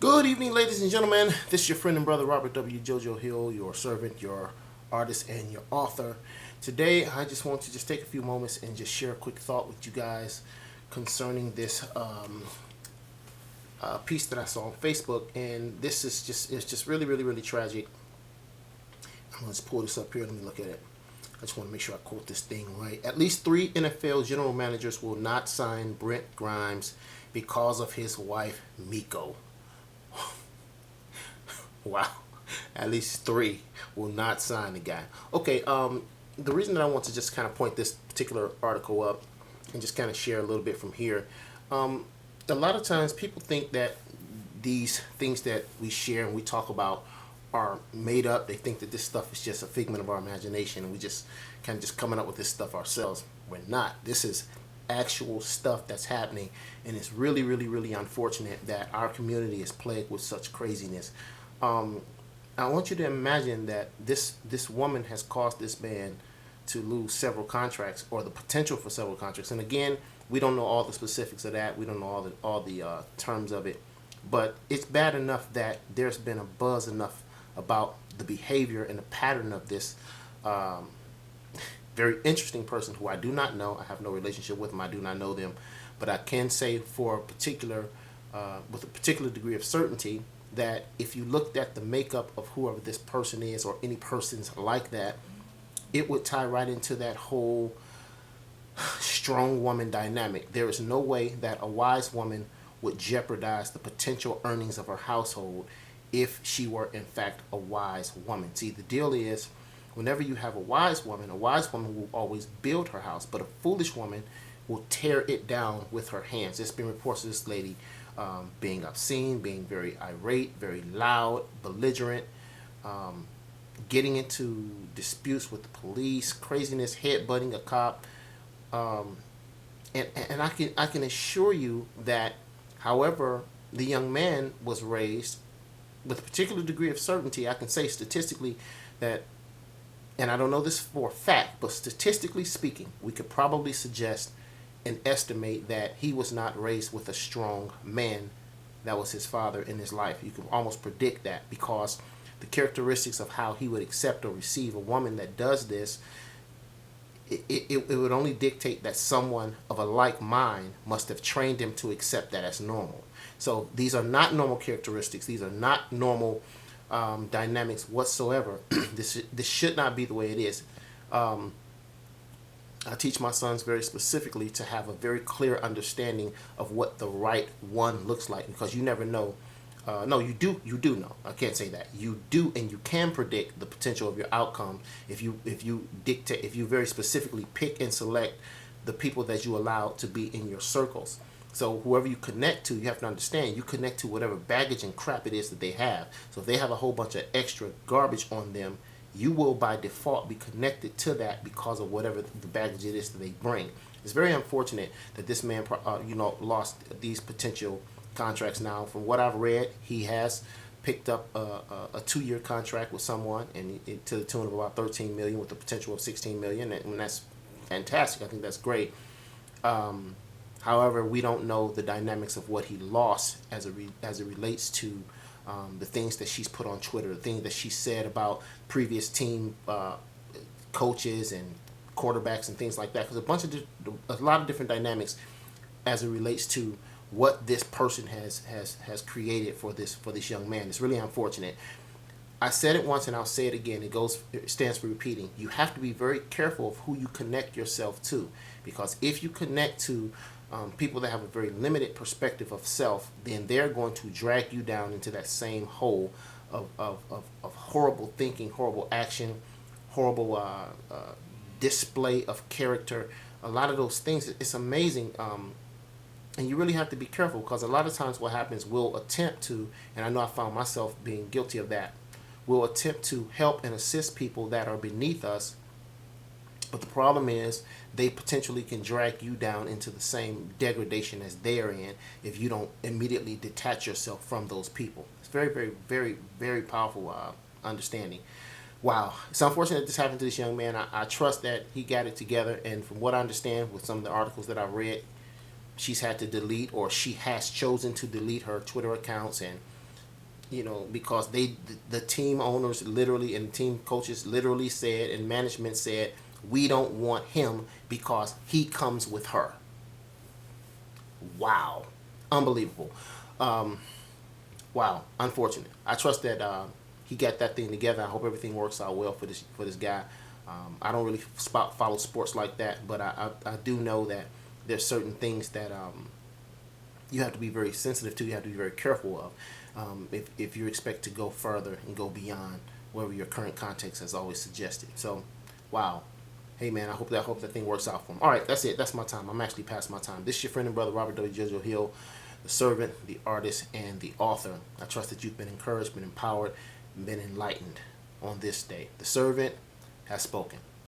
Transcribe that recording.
Good evening, ladies and gentlemen. This is your friend and brother Robert W. JoJo Hill, your servant, your artist, and your author. Today, I just want to take a few moments and just share a quick thought with you guys concerning this piece that I saw on Facebook, and this is just really tragic. I'm gonna just pull this up here. Let me look at it. I just want to make sure I quote this thing right. At least 3 NFL general managers will not sign Brent Grimes because of his wife Miko. Wow. At least 3 will not sign the guy. Okay, the reason that I want to just kind of point this particular article up and just kind of share a little bit from here. A lot of times people think that these things that we share and we talk about are made up. They think that this stuff is just a figment of our imagination and we just kind of just coming up with this stuff ourselves. We're not. This is actual stuff that's happening, and it's really unfortunate that our community is plagued with such craziness. I want you to imagine that this woman has caused this man to lose several contracts, or the potential for several contracts. And again, we don't know all the specifics of that. We don't know all the terms of it, but it's bad enough that there's been a buzz enough about the behavior and the pattern of this very interesting person who I do not know. I have no relationship with them. I do not know them, but I can say for a particular, with a particular degree of certainty, that if you looked at the makeup of whoever this person is, or any persons like that, it would tie right into that whole strong woman dynamic. There is no way that a wise woman would jeopardize the potential earnings of her household if she were in fact a wise woman. See, the deal is, whenever you have a wise woman will always build her house, but a foolish woman will tear it down with her hands. There's been reports of this lady being obscene, being very irate, very loud, belligerent, getting into disputes with the police, craziness, headbutting a cop. And I can assure you that, however the young man was raised, with a particular degree of certainty, I can say statistically that, and I don't know this for a fact, but statistically speaking, we could probably suggest and estimate that he was not raised with a strong man that was his father in his life. You can almost predict that, because the characteristics of how he would accept or receive a woman that does this, it would only dictate that someone of a like mind must have trained him to accept that as normal. So these are not normal characteristics. These are not normal dynamics whatsoever. This should not be the way it is. I teach my sons very specifically to have a very clear understanding of what the right one looks like, because you never know. No, you do know. I can't say that. You do, and you can predict the potential of your outcome if you very specifically pick and select the people that you allow to be in your circles. So whoever you connect to, you have to understand, you connect to whatever baggage and crap it is that they have. So if they have a whole bunch of extra garbage on them, you will by default be connected to that because of whatever the baggage it is that they bring. It's very unfortunate that this man, lost these potential contracts. Now, from what I've read, he has picked up a 2-year contract with someone, and to the tune of about $13 million, with the potential of $16 million, and that's fantastic. I think that's great. However, we don't know the dynamics of what he lost as it relates to the things that she's put on Twitter, the things that she said about previous team coaches and quarterbacks and things like that. Because a lot of different dynamics as it relates to what this person has created for this young man. It's really unfortunate. I said it once and I'll say it again. It stands for repeating. You have to be very careful of who you connect yourself to, because if you connect to people that have a very limited perspective of self, then they're going to drag you down into that same hole of horrible thinking, horrible action, horrible display of character. A lot of those things, it's amazing. And you really have to be careful, because a lot of times what happens, we'll attempt to, and I know I found myself being guilty of that, we'll attempt to help and assist people that are beneath us. But the problem is, they potentially can drag you down into the same degradation as they are in if you don't immediately detach yourself from those people. It's very powerful understanding. Wow. It's unfortunate this happened to this young man. I trust that he got it together, and from what I understand with some of the articles that I read, she's had to delete, or she has chosen to delete her Twitter accounts, and You know, because the team owners literally and team coaches literally said, and management said, we don't want him because he comes with her. Wow, unbelievable. Wow, unfortunate. I trust that he got that thing together. I hope everything works out well for this guy. I don't really follow sports like that, but I do know that there's certain things that you have to be very sensitive to. You have to be very careful of if you expect to go further and go beyond wherever your current context has always suggested. So, wow. Hey man, I hope that thing works out for him. All right, that's it. That's my time. I'm actually past my time. This is your friend and brother Robert W. JoJo Hill, the servant, the artist, and the author. I trust that you've been encouraged, been empowered, and been enlightened on this day. The servant has spoken.